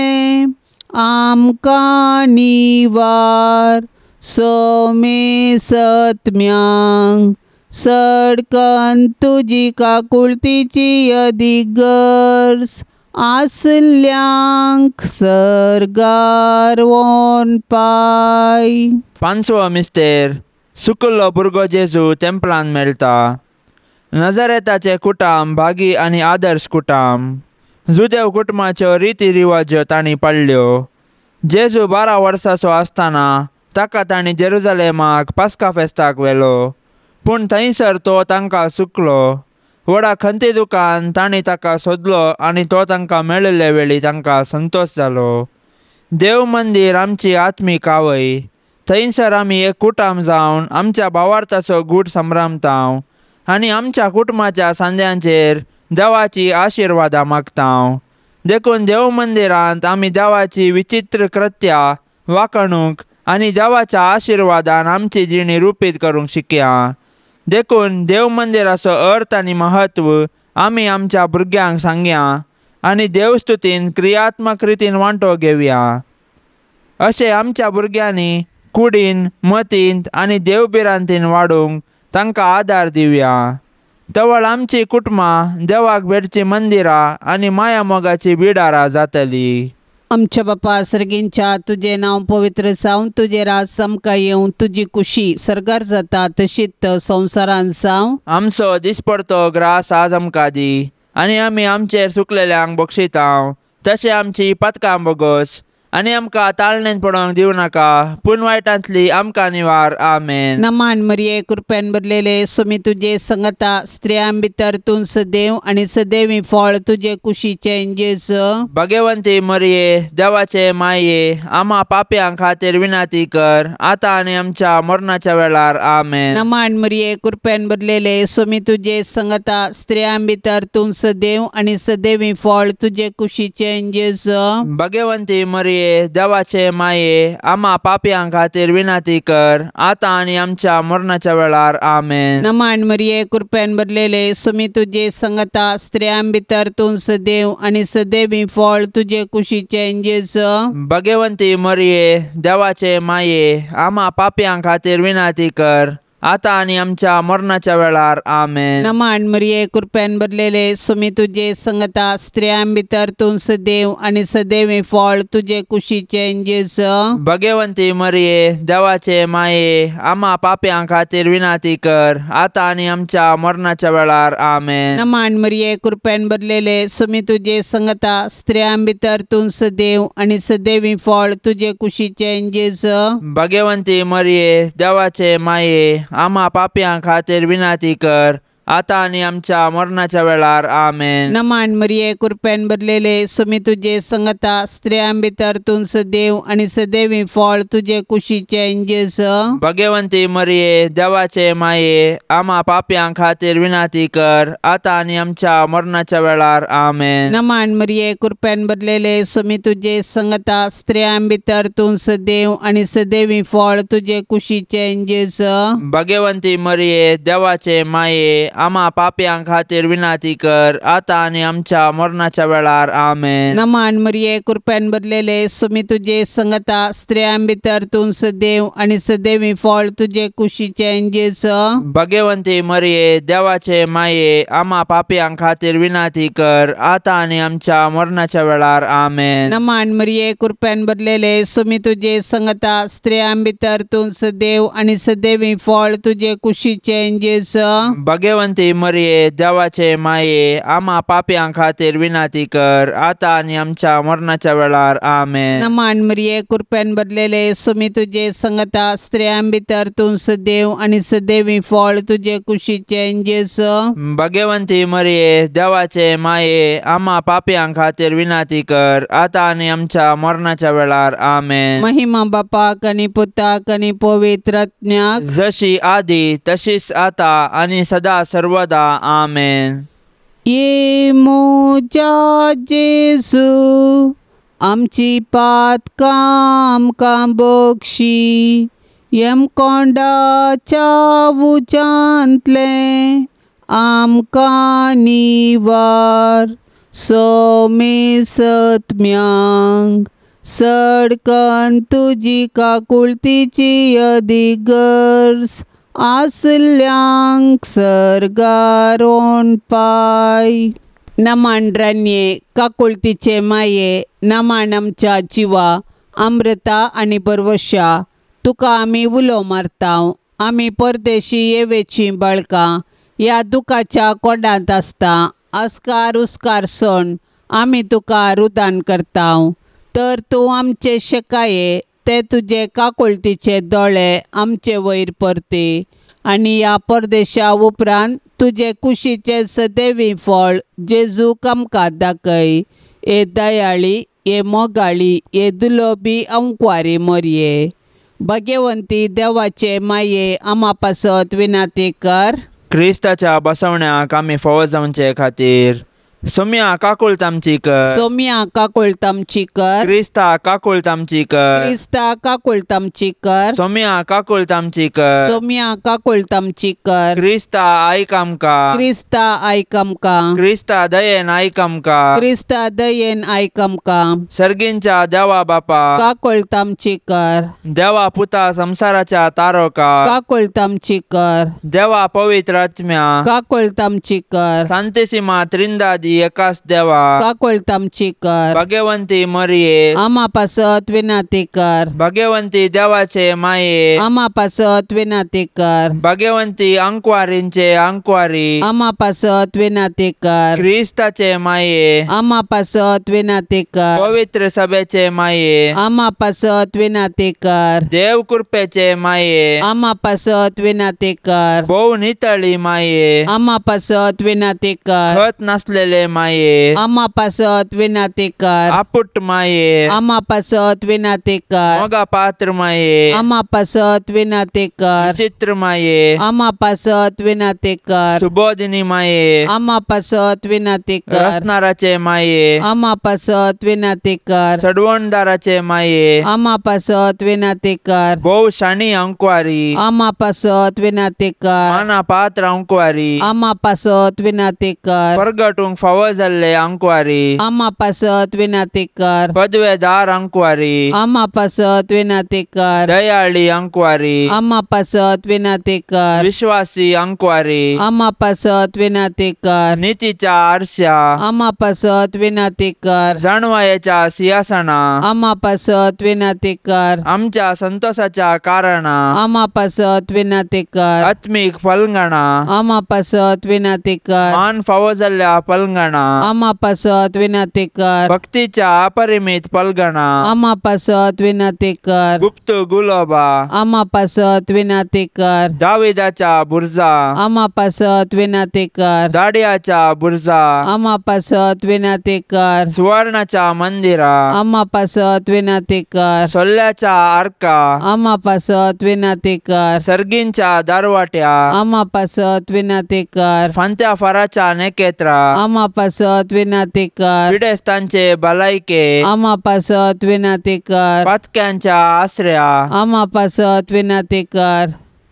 [SPEAKER 1] आमकां निवार सोमे सत्म्यांक सडकन तुजी काकुळतीची अधिगर्स आसल्यांक सर्गार वोन पाय.
[SPEAKER 2] पांचवो मिस्तेर सुकल्लो भुरगो जेजू तेंपलान मेळटा. नजरेताचे कुटाम भागी आनी आदर्श कुटाम जुदेव कुटुंबाच्यो रिती रिवाज्यो तांणी पाळल्यो. जेजू 12 वर्सांचो आसतना ताका तांणी जेरुजलेमाक पास्का फेस्ताक व्हेलो पूण थंयसर तो तांकां चुकलो. व्हडा खंती दुकान तांणी ताका सोदलो आनी तो तांकां मेळिल्ले वेळी तांकां संतोश जालो. देव मंदीर आमची आत्मीक आवय. थंयसर आमी एक कुटाम जावन आमच्या भावार्थाचो गूट संभ्रमतांव आनी आमच्या कुटुंबाच्या सांद्यांचेर देवाची आशिर्वादां मागतांव. देखून देव मंदिरांत आमी देवाची विचित्र कृत्यां वाखणूक आनी देवाच्या आशिर्वादान आमची जिणी रुपीत करूंक शिकया. देखून देव मंदिराचो अर्थ आनी महत्व आमी आमच्या भुरग्यांक सांगया आनी देवस्तुतीन क्रियात्मक रितीन वांटो घेवया. अशें आमच्या भुरग्यांनी कुडीन मतींत आनी देवबिरांतीन वाडूंक तांकां आदार दिवया. तवळ आमची कुटुंबां देवाक भेटची मंदिरां आनी माया मोगाची बिडारां जातली.
[SPEAKER 1] आमच्या बापा सर्गींच्या तुझे नांव पवित्र जावं, तुझे राज समका येवं, तुजी कुशी सरकार जाता तशीच संवसारान जावं.
[SPEAKER 2] आमचो दिसपडतो ग्रास आज आमकां दी आनी आमी आमचेर सुकलेल्यांक बक्षितांव. तशें आमची पातकां बोगोस आनी आमकां ताळणेन पडोवंक दिवं नाका, पूण वायटांतली आमकां निवार. आमेन.
[SPEAKER 1] नमान मरिये कृपेन भरलेले सुमी तुझे संगता स्त्रियां भितर तूं सदैव आनी सदैवी फळ तुझे कुशीचे जेजू.
[SPEAKER 2] भाग्यवंती मरिये देवाचे माये, आम्हा पाप्यां खातीर विनाती कर, आतां आनी आमच्या मरणाच्या वेळार. आमेन.
[SPEAKER 1] नमान मरिये कृपेन भरलेले सुमी तुझे संगता स्त्रियां भितर तूं सदैव आनी सदैवी फळ तुझे कुशीचे जेजू.
[SPEAKER 2] भाग्यवंती मरिये देवाचे माये, आम्हा पाप्यां खातीर विनाती कर, आतां आनी आमच्या मरणाच्या वेळार. आमेन.
[SPEAKER 1] नमान मरिये कृपेन भरलेले सुमी तुझे संगता स्त्रियां भितर तूं सदैव आनी सदैवी फळ तुझे कुशीचे जेजू.
[SPEAKER 2] भाग्यवंती मरिये देवाचे माये, आम्हा पाप्यां खातीर विनाती कर, आतां आनी आमच्या मरणाच्या वेळार. आमेन.
[SPEAKER 1] नमान मरिये कृपेन भरलेले सुमी तुझे संगता स्त्रियां भितर तूं सदैव आनी सदैवी फळ तुझे कुशीचे जेजू.
[SPEAKER 2] भाग्यवंती मरिये देवाचे माये, आम्हा पाप्यां खातीर विनाती कर, आतां आनी आमच्या मरणाच्या वेळार. आमेन.
[SPEAKER 1] नमान मरिये कृपेन भरलेले सुमी तुझे संगता स्त्रियां भितर तूं सदैव आनी सदैवी फळ तुझे कुशीचे जेजू.
[SPEAKER 2] भाग्यवंती मरिये देवाचे माये, आम्हा पाप्यां खातीर विनाती कर, आतां आनी आमच्या मरणाच्या वेळार. आमेन.
[SPEAKER 1] नमान मरिये कृपेन भरलेले सुमी तुझे संगता स्त्रियां भितर तूं सदैव आनी सदैवी फळ तुझे कुशीचे जेजू.
[SPEAKER 2] भाग्यवंती मरिये देवाचे माये, आम्हा पाप्यां खातीर विनाती कर, आतां आनी आमच्या मरणाच्या वेळार. आमेन.
[SPEAKER 1] नमान मरिये कृपेन भरलेले सुमी तुझे संगता स्त्रियां भितर तूं सदैव आनी सदैवी फळ तुझे कुशीचे जेजू.
[SPEAKER 2] भाग्यवंती मरिये देवाचे माये, आम्हा पाप्यां खातीर विनाती कर, आतां आनी आमच्या मरणाच्या वेळार. आमेन.
[SPEAKER 1] नमान मरिये कृपेन भरलेले सुमी तुझे संगता स्त्रियां भितर तूं सदैव आनी सदैवी फळ तुझे कुशीचे जेजू.
[SPEAKER 2] भाग्यवंती मरिये देवाचे माये, आम्हा पाप्यां खातीर विनाती कर, आतां आनी आमच्या मरणाच्या वेळार. आमेन.
[SPEAKER 1] नमान मरिये कृपेन भरलेले सुमी तुझे संगता स्त्रियां भितर तूं सदैव आनी सदैवी फळ तुझे कुशीचे जेजू.
[SPEAKER 2] भाग्यवंती मरिये देवाचे माये, आम्हा पाप्यां खातीर विनाती कर, आतां आनी आमच्या मरणाच्या वेळार. आमेन.
[SPEAKER 1] नमान मरिये कृपेन भरलेले सुमी तुझे संगता स्त्रियां भितर तूं सदैव आनी सदैवी फळ तुझे कुशीचे जेजू.
[SPEAKER 2] भाग्यवंती मरिये देवाचे माये, आम्हा पाप्यां खातीर विनाती कर, आतां आनी आमच्या मरणाच्या वेळार. आमेन.
[SPEAKER 1] महिमा बापाक आनी पुताक आनी पवित्र आत्म्याक,
[SPEAKER 2] जशी आदी तशीच आता आनी सदा सर्वदा. आमेन.
[SPEAKER 1] ये मोजा जेजू आमची पातकां आमकां बक्षी, येम कोंडाच्या उजांतले आमकां निवार. सोमे सत्म्यांक सडकन तुजी काकुळतीची अधिगर्स, आसल्यांक सरगारोन पाय. नमान रान्ये काकुळतीचे माये, नमान आमच्या जिवा अमृता आनी परवशा, तुका आमी उलो मारतांव. आमी परदेशी येवेची बाळकां ह्या दुखाच्या कोंडांत आसता. अस्कार उस्कार सण आमी तुका रुदान करतांव. तर तूं आमचे शेकाये ते तुजे काकुळतीचे दोळे आमचे वयर परते, आनी ह्या परदेशा उपरांत तुजे कुशीचे सदैवी फळ जेजूक आमकां दाखय. ए दयाळी, ए मोगाळी, ए दुलोबी अंकवारी मरिये. भाग्यवंती देवाचे माये, आम्हा पासत विनाती कर.
[SPEAKER 2] क्रिस्ताच्या बसवण्याक आमी फावो जावचे खातीर सोम्या काकुळ तामची कर
[SPEAKER 1] सोम्या काकुळ तामची कर
[SPEAKER 2] क्रिस्ता काकुळ तामची कर
[SPEAKER 1] क्रिस्ता काकुळ तामची कर
[SPEAKER 2] सोम्या काकुळ तामची कर
[SPEAKER 1] सोम्या काकुळ तामची कर
[SPEAKER 2] क्रिस्ता आयक आमकां
[SPEAKER 1] क्रिस्ता आयक आमकां
[SPEAKER 2] क्रिस्ता दयेन आयक आमकां
[SPEAKER 1] क्रिस्ता दयेन आयक आमकां
[SPEAKER 2] सर्गींच्या देवा बापा
[SPEAKER 1] काकुळ तामची कर
[SPEAKER 2] देवा पुता संसाराच्या तारोका
[SPEAKER 1] काकुळ तामची कर
[SPEAKER 2] देवा पवित्र आत्म्या
[SPEAKER 1] काकुळ तामची कर
[SPEAKER 2] सांतिसिमा त्रिंदादी एकाच देवा
[SPEAKER 1] काकुळ तामची कर
[SPEAKER 2] भाग्यवंती मरिये
[SPEAKER 1] आमा पासत विनाती कर
[SPEAKER 2] भाग्यवंती देवाचे माये
[SPEAKER 1] आमा पासत विनाती कर
[SPEAKER 2] भाग्यवंती अंकवारींचे अंकवारी
[SPEAKER 1] आमा पासत विनाती कर
[SPEAKER 2] क्रिस्ताचे माये
[SPEAKER 1] आमा पासत विनाती कर
[SPEAKER 2] पवित्र सभेचे माये
[SPEAKER 1] आमा पासत विनाती कर
[SPEAKER 2] देव कृपेचे माये
[SPEAKER 1] आमा पासत विनाती कर
[SPEAKER 2] भोव नितळी माये
[SPEAKER 1] आमा पासत विनाती कर
[SPEAKER 2] खत नसलेले माये
[SPEAKER 1] आमा पासत विनाती कर
[SPEAKER 2] आपुट माये
[SPEAKER 1] आमा पासत विनाती कर
[SPEAKER 2] मगा पात्र माये
[SPEAKER 1] आमा पासत विनाती कर
[SPEAKER 2] चित्र माये
[SPEAKER 1] आमा पासत विनाती कर
[SPEAKER 2] सुबोधिनी माये
[SPEAKER 1] आमा पासत विनाती कर
[SPEAKER 2] रसनाराचे माये
[SPEAKER 1] आमा पासत विनाती कर
[SPEAKER 2] सडवणदाराचे माये
[SPEAKER 1] आमा पासत विनाती कर
[SPEAKER 2] भोव शाणी अंकवारी
[SPEAKER 1] आमा पासत विनाती कर
[SPEAKER 2] माना पात्र अंकवारी
[SPEAKER 1] आमा पासत विनाती कर
[SPEAKER 2] परगटूंक फावो जाल्ले अंकवारी
[SPEAKER 1] आमा पासत विनाती कर
[SPEAKER 2] पदवेदार अंकवारी
[SPEAKER 1] आमा पासत विनाती कर
[SPEAKER 2] दयाळी अंकवारी
[SPEAKER 1] आमा पासत विनाती कर
[SPEAKER 2] विश्वासी अंकवारी
[SPEAKER 1] आमा पासत विनाती कर
[SPEAKER 2] नीतीच्या आरशा
[SPEAKER 1] आमा पासत विनाती कर
[SPEAKER 2] जाणवायेच्या सिंहासना
[SPEAKER 1] आमा पासत विनाती कर
[SPEAKER 2] आमच्या संतोषाच्या कारणा
[SPEAKER 1] आमा पासत विनाती कर
[SPEAKER 2] आत्मिक फलंगणा
[SPEAKER 1] आमा पासत विनाती कर
[SPEAKER 2] मान फावो जाल्ल्या फलंगणा
[SPEAKER 1] आमा पासत विनाती कर
[SPEAKER 2] भक्तीच्या अपरिमित फलगणा
[SPEAKER 1] आमा पासत विनाती कर
[SPEAKER 2] गुप्त गुलाबा
[SPEAKER 1] आमा पासत विनाती कर
[SPEAKER 2] दाविदाच्या बुर्जा
[SPEAKER 1] आमा पासत विनाती कर
[SPEAKER 2] दाडियाच्या बुर्जा
[SPEAKER 1] आमा पासत विनाती कर
[SPEAKER 2] सुवर्णाच्या मंदिरा
[SPEAKER 1] आमा पासत विनाती कर
[SPEAKER 2] सोल्ल्याच्या आर्का
[SPEAKER 1] आमा पासत विनाती कर
[SPEAKER 2] सर्गींच्या दारवाट्या
[SPEAKER 1] आमा पासत विनाती कर
[SPEAKER 2] फांत्या फराच्या नेकेत्रा
[SPEAKER 1] आमा पासत विनाती कर
[SPEAKER 2] पिडेस्तांचे भलायके
[SPEAKER 1] आमा पासत विनाती कर
[SPEAKER 2] पातक्यांच्या आश्रया
[SPEAKER 1] आमा पासत विनाती कर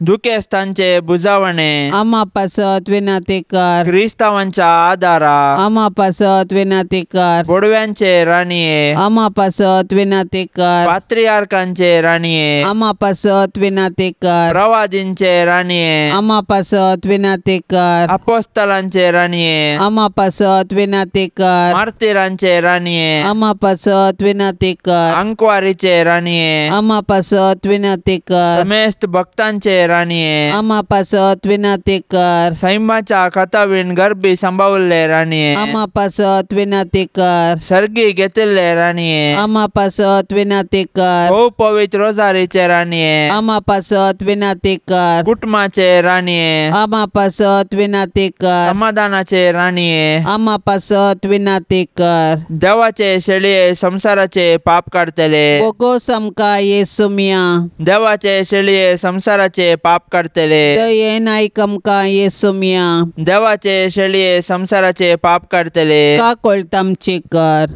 [SPEAKER 2] दुखेस्तांचे बुजावणे
[SPEAKER 1] आमा पासत विनाती कर
[SPEAKER 2] क्रिस्तावांच्या आदारा
[SPEAKER 1] आमा पासत विनाती कर
[SPEAKER 2] बोडव्यांचे राणीये
[SPEAKER 1] आमा पासत विनाती कर
[SPEAKER 2] पात्रियार्कांचे राणीये
[SPEAKER 1] आमा पासत विनाती कर
[SPEAKER 2] प्रवादींचे राणीये
[SPEAKER 1] आमा पासत विनाती कर
[SPEAKER 2] अपोस्तलांचे राणीये
[SPEAKER 1] आमा पासत विनाती कर
[SPEAKER 2] मार्तिरांचे राणीये
[SPEAKER 1] आमा पासत विनाती कर
[SPEAKER 2] अंकवारीचे राणीये
[SPEAKER 1] आमा पासत विनाती कर
[SPEAKER 2] समेस्त भक्तांचे राणीये
[SPEAKER 1] आमा पासत विनाती कर
[SPEAKER 2] सैमाच्या खतावीण गर्भी सांभाळले राणीये
[SPEAKER 1] आमा पासत विनाती कर
[SPEAKER 2] सर्गी घेतिल्ले राणीये
[SPEAKER 1] आमा पासत विनाती कर
[SPEAKER 2] भोव पवित्र रोजारीचे राणीये
[SPEAKER 1] आमा पासत विनाती कर
[SPEAKER 2] कुटुंबाचे राणीये
[SPEAKER 1] आमा पासत विनाती कर
[SPEAKER 2] समाधानाचे राणीये
[SPEAKER 1] आमा पासत विनाती कर
[SPEAKER 2] देवाचे शेळये संसाराचे पाप काढतले
[SPEAKER 1] बोगो समका येसुमिया
[SPEAKER 2] देवाचे शेळये संसाराचे पाप काढतले
[SPEAKER 1] दयेन आयकमका येसुमिया
[SPEAKER 2] देवाचे शेळये संसाराचे पाप काढतले
[SPEAKER 1] का कोळतामची कर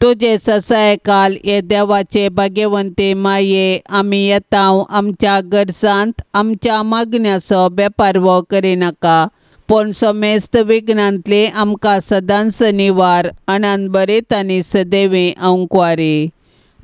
[SPEAKER 1] तुझे ससाय काल ये देवाचे भाग्यवंते माये आम्ही येताव आमच्या गरजांत आमच्या मागण्याचो बेपारवो करिनाका पण समेस्त विघ्नांतले आमकां सदांच निवार अनान बरेत आनी सदैवे अंकवारी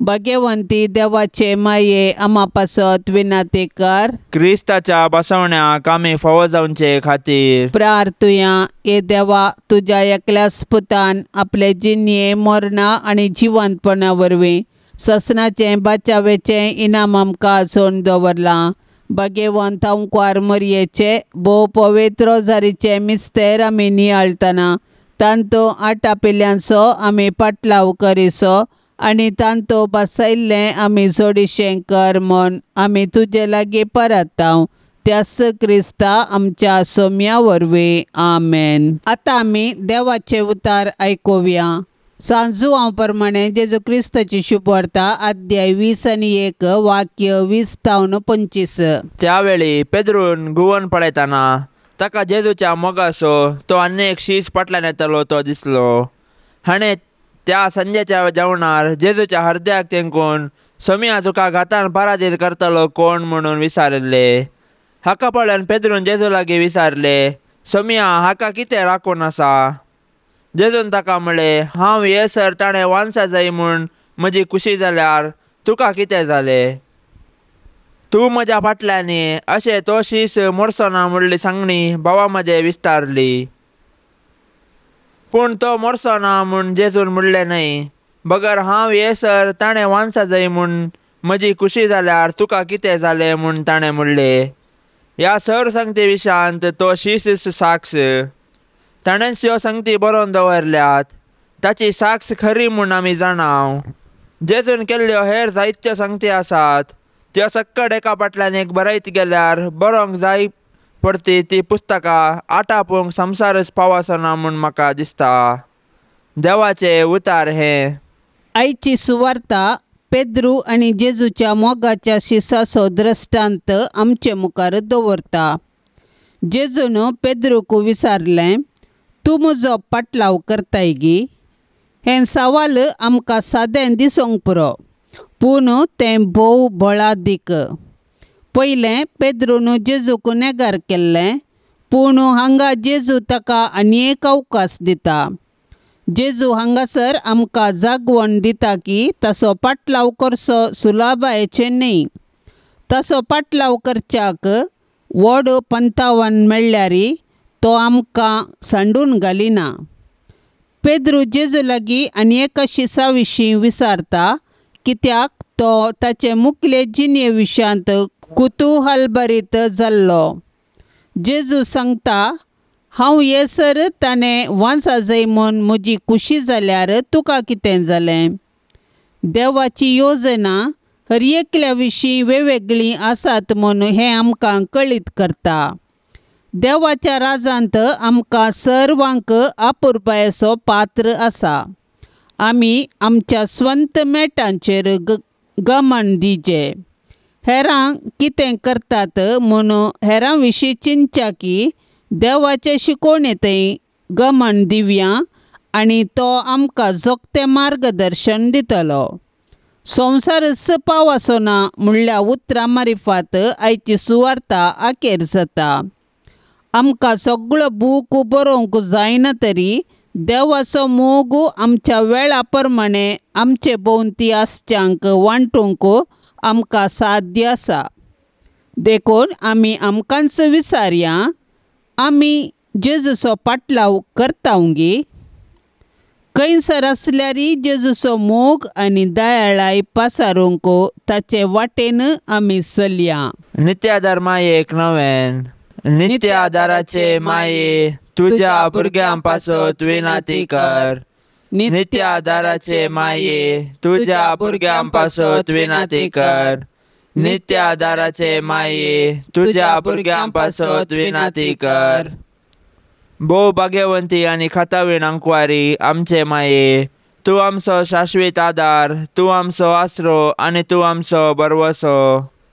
[SPEAKER 1] भाग्यवंती देवाचे माये आमा पासत विनाती कर
[SPEAKER 2] क्रिस्ताच्या बसवण्याक आमी फावो जावचे खातीर
[SPEAKER 1] प्रार्थुया ये देवा तुझ्या एकल्याच पुतान आपले जिन्ये मरणा आणि जिवंतपणा वरवीं ससनाचे बाचावेचे इनाम आमकां आसोवन दवरलां भाग्यवंत अंकवार मरयेचे भोव पवित्र रोजारीचे मिस्तेर आमी नियाळतना तांतो 8 पिल्ल्यांचो आमी पाटलाव करिसो आनी तांतो बसयल्लें आमी जोडिशें कर म्हूण आमी तुजे लागीं परताव त्यास क्रिस्ता आमच्या सोम्या वरवीं आमेन। आतां आमी देवाचे उतार आयकुया। सांजू हांव प्रमाणे जेजू क्रिस्ताची शुभ वार्ता अध्याय 20 आनी 1 वाक्य 20 ते 25।
[SPEAKER 2] त्यावेळी पेद्रून घुवन पळयतना ताका जेजूच्या मोगाचो तो अनेक शीस पटल्यान येतलो तो दिसलो. हाणें त्या संजेच्या जेवणार जेजूच्या हृदयाक तेंकून सोमिया तुका घातान पराधीन करतलो कोण म्हणून विचारले. हाका पळोवन पेद्रून जेजू लागीं विचारले, सोमिया हाका कितें राखून आसा? जेजून ताका म्हणलें, हांव येसर ताणें वांसा जाय म्हूण म्हजी खुशी जाल्यार तुका कितें जालें? तूं म्हज्या फाटल्यानी अशें तो शीस मोडचो ना म्हणली सांगणी भावा मदें विस्तारली. पूण तो मोडचो ना म्हूण जेजून म्हणलें न्हय. बगर हांव येसर ताणें वांसा जाय म्हूण म्हजी खुशी जाल्यार तुका कितें जालें म्हूण ताणें म्हणलें. ह्या सर संगती विशांत तो शीस साक्ष. ताणेंच ह्यो संगती बरोवन दवरल्यात. ताची साक्ष खरी म्हूण आमी जाणाव. जेजून केल्ल्यो हेर जायत्यो संगती आसात. त्यो सक्कड एका फाटल्यान एक बरयत गेल्यार बरोवंक जाय पडटी ती पुस्तकां आटापूंक संवसारच पावसो ना म्हूण म्हाका दिसता. देवाचें उतार हें.
[SPEAKER 1] आयची सुवार्ता पेद्रू आनी जेजूच्या मोगाच्या शिसाचो दृश्टांत आमचे मुखार दवरता. जेजून पेद्रूक विचारलें, तूं म्हजो पाटलाव करताय गी? हें सवाल आमकां सादें दिसूंक पुरो, पूण तें भोव बळादीक. पयलें पेद्रून जेजूक नेगार केल्लें, पूण हांगा जेजू ताका आनी एक अवकाश दिता. जेजू हांगासर आमकां जागवण दिता की ताचो पाटलाव करचो सुलभायेचें न्ही. ताचो पाटलाव करच्याक व्हड पंथावन मेळ्ळ्यारी तो आमकां सांडून घालिना. पेद्रू जेजू लागीं आनी एका शिसा विशीं विचारता, कित्याक तो ताचे मुखेल जिणे विशयांत कुतूहलभरीत जाल्लो. जेजू सांगता, हांव येसर ताणें वांसा जाय म्हूण म्हजी खुशी जाल्यार तुका कितें जालें? देवाची योजना हर एकल्या विशीं वेगवेगळी आसात म्हूण हें आमकां कळीत करता. देवाच्या राजांत आमकां सर्वांक आपुरबायेचो पात्र आसा. आमी आमच्या स्वंत मेटांचेर घमंड दिवचें. हेरांक कितें करतात म्हूण हेरां विशीं चिंतच्या की देवाचे शिकवणेंतय घमंड दिवया आनी तो आमकां जोगतें मार्गदर्शन दितलो. संवसारच पावसो ना म्हणल्या उतरां मारिफात आयची सुवार्ता आखेर जाता. आमकां सगळो बूक बरोवंक जायना तरी देवाचो मोग आमच्या वेळा प्रमाणें आमचे भोंवती आसच्यांक वांटूंक आमकां साध्य आसा. देखून आमी आमकांच विचारया, आमी जेजूचो पाटलाव करताव गी? खंयसर आसल्यारी जेजूचो मोग आनी दयाळाय पासारूंक ताचे वाटेन आमी चलया.
[SPEAKER 2] नित्यादार मायेक नवेन. नित्यादाराचे माये तुज्या भुरग्यां पासत विनाती कर. नित्यादाराचे माये तुज्या भुरग्यां पासत विनाती कर. नित्यादाराचे माये तुज्या भुरग्यां पासत विनाती कर. भोव भाग्यवंती आनी खातावीण अंकवारी आमचे माये, तूं आमचो शाश्वीत आदार, तूं आमचो आसरो आनी तूं आमचो बरवसो.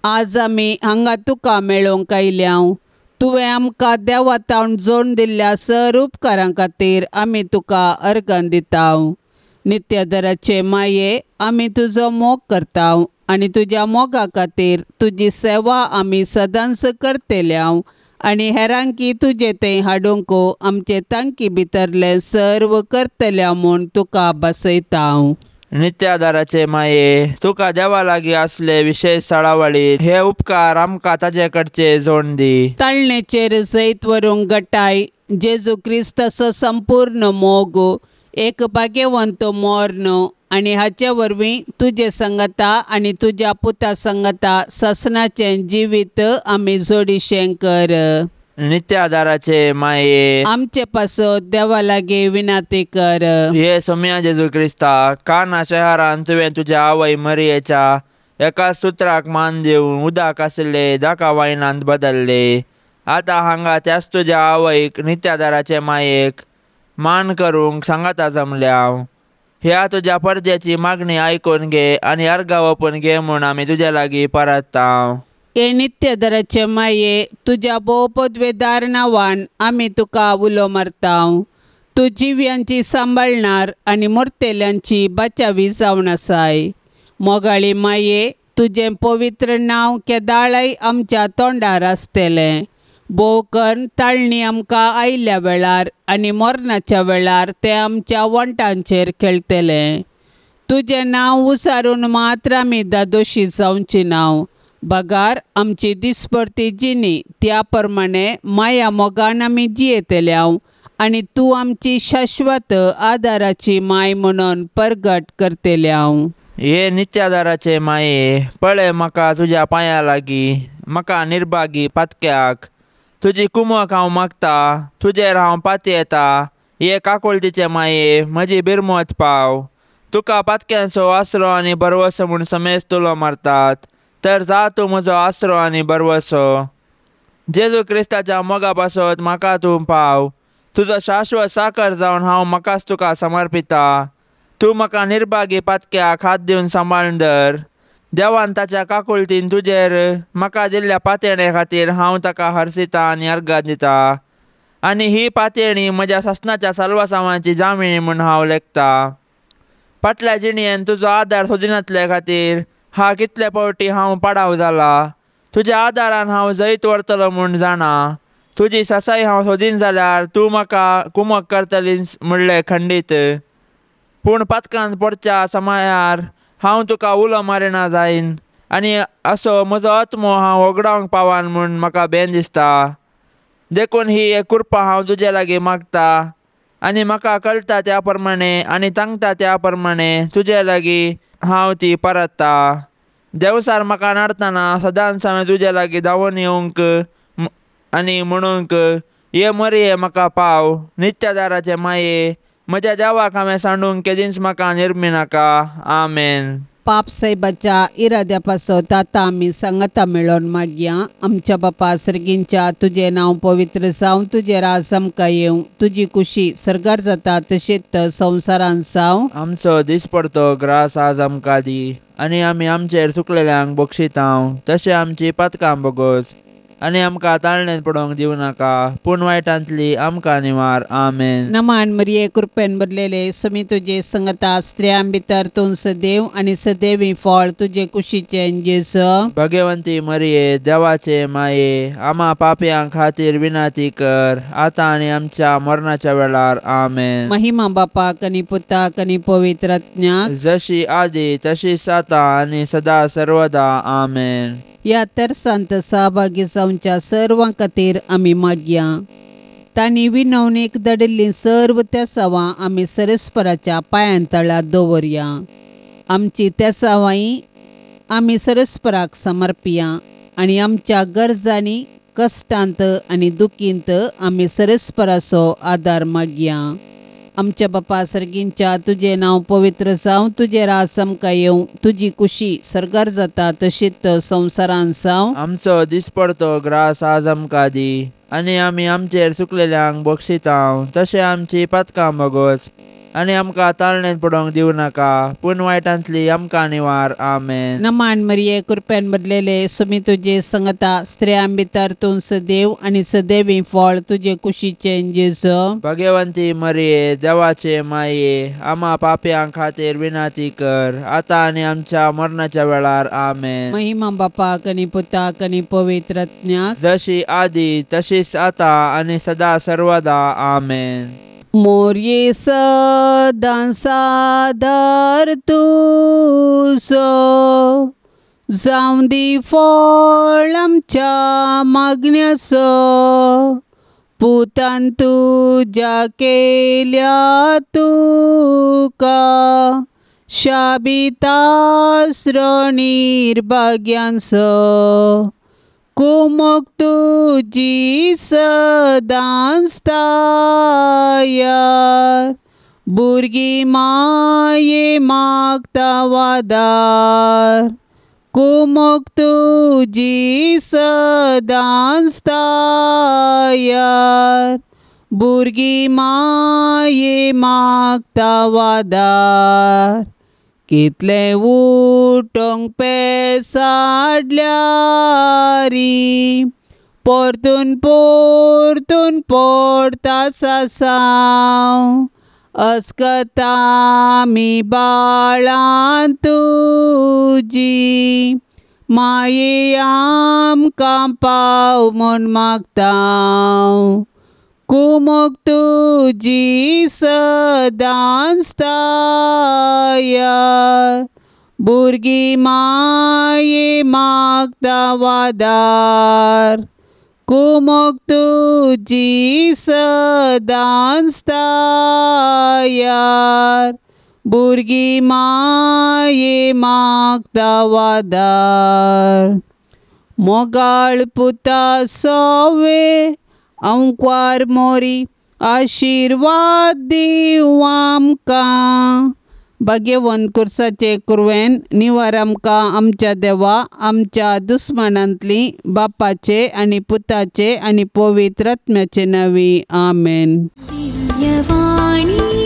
[SPEAKER 1] आज आमी हांगा तुका मेळोवंक आयल्याव. तुवें आमकां देवातावन जोडून दिल्ल्या सर उपकारां खातीर आमी तुका अर्गां दिताव. नित्यादाराचे माये, आमी तुजो मोग करताव आनी तुज्या मोगा खातीर तुजी सेवा आमी सदांच करतल्याव आनी हेरांकी तुजे थंय हाडूंक आमचे तांकी भितरले सर्व करतल्या म्हूण तुका बसयताव.
[SPEAKER 2] नित्यादाराचे माये, तुका देवा लागीं असले विशेष सळावळी हे उपकार आमकां ताजे कडचे जोडून दी.
[SPEAKER 1] तळणेचेर सयत व्हरूंक घटाय जेजू क्रिस्ताचो संपूर्ण मोग, एक भाग्यवंत मोर्न आनी हाचे वरवीं तुजे संगता आनी तुज्या पुता संगता ससनाचें जिवीत आमी जोडिशें कर.
[SPEAKER 2] नित्यादाराचे माये,
[SPEAKER 1] आमचे पासत देवा लागीं विनाती कर.
[SPEAKER 2] हे सोम्या जेजू क्रिस्ता, काना शहरांत तुवें तुज्या आवय मरियेच्या एका सुत्राक मान दिवन उदक आसले दाका वायनांत बदल्ले. आतां हांगा त्याच तुज्या आवयक नित्यादाराचे मायेक मान करूंक सांगाता जमल्याव. ह्या तुज्या परद्याची मागणी आयकून घे आनी अर्गां ओपून घे म्हूण आमी तुजे लागीं परताव.
[SPEAKER 1] हे नित्यधराचे माये तुझ्या बहुपदवेदार नांवान आमी तुका उलो मारतां. तूं जिव्यांची सांबाळणार आनी मरतेल्यांची बाचावी जावन आसाय. मोगाळी माये तुजें पवित्र नांव केदाळय आमच्या तोंडार आसतलें. भोवकर्ण ताळणी आमकां आयिल्ल्या वेळार आनी मरणाच्या वेळार ते आमच्या वंटांचेर खेळटले. तुजें नांव उसारून मात्र आमी दादोशी जावची नांव. बगार आमची दिसपरती जिणी त्या प्रमाणे माया मोगान आमी जियेतल्यांव आनी तूं आमची शाश्वत आदाराची माय म्हणून परगट करतल्यांव.
[SPEAKER 2] हे नित्यादाराचे माये पळय म्हाका तुज्या पांया लागीं, म्हाका निर्भागी पातक्याक. तुजी कुमक हांव मागता, तुजेर हांव पाती येता. हे काकुळतीचे माये म्हजी बिरमत पाव. तुका पातक्यांचो आसरो आनी बरवसो म्हूण समेज तुलो मारतात, तर जा तूं म्हजो आसरो आनी बरवसो. जेजू क्रिस्ताच्या मोगा पासत म्हाका तूं पाव. तुजो शाश्वत साकर जावन हांव म्हाकाच तुका समर्पिता. तूं म्हाका निर्भागी पातक्याक हात दिवन सांबाळून धर. देवान ताच्या काकुळतीन तुजेर म्हाका दिल्ल्या पातयणे खातीर हांव ताका हरसिता आनी अर्घ दिता. आनी ही पातयणी म्हज्या ससनाच्या साल्वासावांची जामिणी म्हूण हांव लेखता. फाटल्या जिणयेन तुजो आदार सोदिनातले खातीर कितले फावटी हांव पाडाव जाला. तुज्या आदारान हांव जैत व्हरतलो म्हूण जाणा. तुजी ससाई हांव सोदीन जाल्यार तूं म्हाका कुमक करतली म्हणलें खंडीत. पूण पातकांत पडच्या समयार हांव तुका उलो मारिना जायन आनी असो म्हजो आत्मो हांव वगडावंक पावान म्हूण म्हाका भेन दिसता. देखून ही कृपा हांव तुजे लागीं मागता आनी म्हाका कळटा त्या प्रमाणे आनी सांगता त्या प्रमाणे तुजे लागीं हांव ती परतता. देवसार म्हाका नडतना सदांच हांवें तुजे लागीं धांवून येवंक आनी म्हणूंक ये मरये म्हाका पाव. नित्यादाराचे माये म्हज्या देवाक हांवें सांडूंक केदींच म्हाका निर्मिनाका. आमेन.
[SPEAKER 1] पाप साहेबाच्या इराद्या पासत आतां आमी सांगता मेळोन मागया. आमच्या बापा सर्गींच्या तुजें नांव पवित्र जावं, तुजें राज आमकां येवं, तुजी कुशी सर्गार जाता तशीच संवसारान जावं.
[SPEAKER 2] आमचो दिसपडतो ग्रास आज आमकां दी आनी आमी आमचेर चुकलेल्यांक बक्षितांव. तशें आमची पातकां बोगोस आनी आमकां ताळणेंत पडोवंक दिवं नाका, पूण वायटांतली आमकां निवार. आमेन.
[SPEAKER 1] नमान मरिये कृपेन भरलेले समी तुजे संगता स्त्रियां भितर तूं सदैव आनी सदैवी फळ तुजे कुशीचें जेजू.
[SPEAKER 2] भगवंती मरिये देवाचे माये आम्हा पापयां खातीर विनाती कर, आतां आनी आमच्या मरणाच्या वेळार. आमेन.
[SPEAKER 1] महिमा बापाक आनी पुताक आनी पवित्र आत्म्याक
[SPEAKER 2] जशी आदी तशीच आतां आनी सदा सर्वदा. आमेन.
[SPEAKER 1] या तरसांत सहभागी जावच्या सर्वां खातीर आमी मागया. तांणी विनवणेक धाडिल्लीं सर्व तेसावां आमी सरस्पराच्या पांयां तळार दवरया. आमची तेसावांय आमी सरस्पराक समर्पिया आनी आमच्या गरजांनी कश्टांत आनी दुखींत आमी सरस्पराचो आदार मागया. आमच्या बापा सर्गींच्या तुजें नांव पवित्र जावं, तुजें राज आमकां येवं, तुजी कुशी सर्गार जाता तशीच संवसारान जावं.
[SPEAKER 2] आमचो दिसपडतो ग्रास आज आमकां दी आनी आमी आमचेर चुकलेल्यांक बक्षितांव. तशें आमची पातकां बोगोस आनी आमकां ताळणेंत पडोवंक दिवं नाका, पूण वायटांतली आमकां निवार. आमेन.
[SPEAKER 1] नमान मरिये कृपेन भरलेले समी तुजे संगता स्त्रियां भितर तूं सदैव आनी सदैवी फळ तुजे कुशीचें जेजू.
[SPEAKER 2] भगवंती मरिये देवाचे माये आम्हा पापयां खातीर विनाती कर, आतां आनी आमच्या मरणाच्या वेळार. आमेन.
[SPEAKER 1] महिमा बापाक आनी पुताक आनी पवित्र आत्म्याक
[SPEAKER 2] जशी आदी तशीच आतां आनी सदा सर्वदा. आमेन.
[SPEAKER 1] मोरये सदां सादर तुजो जावं दी फळ आमच्या मागण्याचो. पुतान तुज्या केल्या तुका शाबितास्रो निर्भाग्यांचो. कुमक तुजी सदांच तायार, भुरगीं माये मागता वादार. कुमक तुजी सदांच तायार, भुरगीं माये मागता वादार. कितले उठोंक पेसाडल्यारी परतून परतून पडता सासांव अस्कता मी बाळां तुजी माये आमकां पाव म्हूण मागतां कुमोग तुजी सदांच ताया भुरगीं माये मागता वादार कुमोग तुजी सदांच तायार भुरगीं माये मागता वादार मोगाळ पुता सोवे अंकवार मोरी आशिर्वाद दिव आमकां भाग्यवन कुर्साचे कुरवेन निवार आमकां आमच्या देवा आमच्या दुस्मनांतली बापाचे आनी पुताचे आनी पवित्र आत्म्याचे नांवी आमेन.
[SPEAKER 3] दिव्यवाणी